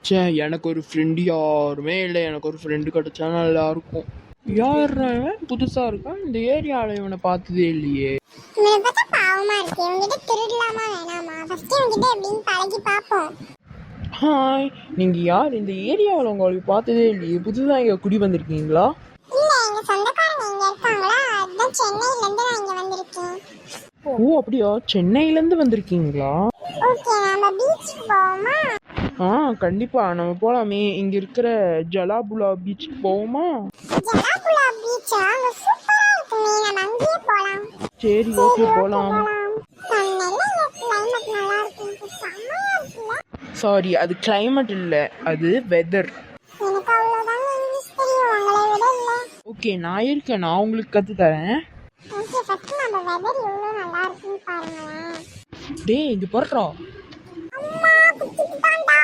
ச்சே, எனக்கு ஒரு ஃப்ரெண்டு யாருமே இல்லை. எனக்கு ஒரு ஃப்ரெண்டு கிடைச்சா நல்லா இருக்கும். யார் புதுசா இருக்கான்? இந்த ஏரியாவில் இவனை பார்த்ததே இல்லையே. இவனை பார்த்தா பாவமா இருக்கு. இவங்கிட்ட திருடலாமா வேணாமா? ஃபர்ஸ்ட் இவங்கிட்ட எப்படின்னு பழகி பார்ப்போம். ஹாய், நீங்கள் யார்? இந்த ஏரியாவில் உங்களுக்கு பார்த்ததே இல்லையே. புதுசாக இங்கே குடி வந்திருக்கீங்களா? இல்ல, எங்க சொந்தக்காரங்க இங்க இருக்காங்களா, அதான் சென்னையில இருந்து நான் இங்க வந்திருக்கேன். ஓ அப்படியா, சென்னையிலேருந்து வந்திருக்கீங்களா? ஓகே, நம்ம பீச்சுக்கு போவோமா? கண்டிப்பாக நம்ம போகலாமே. இங்கே இருக்கிற ஜலாபுலா பீச்சுக்கு போவோமா? ஜலாபுலா பீச்சா? அங்க சூப்பரா இருக்குமே, நம்ம அங்கேயே போலாம். சரி, ஓகே போகலாம். சொன்னேன்ல, கிளைமேட் நல்லா இருக்கு, செம்மையா இருக்குல்ல. சாரி, அது climate இல்லை, அது வெதர். எனக்கு அவ்வளவுதாங்க இங்கிலீஷ் தெரியும், உங்களை விட இல்ல. ஓகே, நான் இருக்கேன், நான் உங்களுக்கு கற்றுத்தரேன். ஓகே, ஃபர்ஸ்ட் நம்ம வெதர் எவ்வளவு நல்லா இருக்குன்னு பாருங்களேன். டேய், இங்கே போடுறா. அம்மா, குத்திட்டான்டா.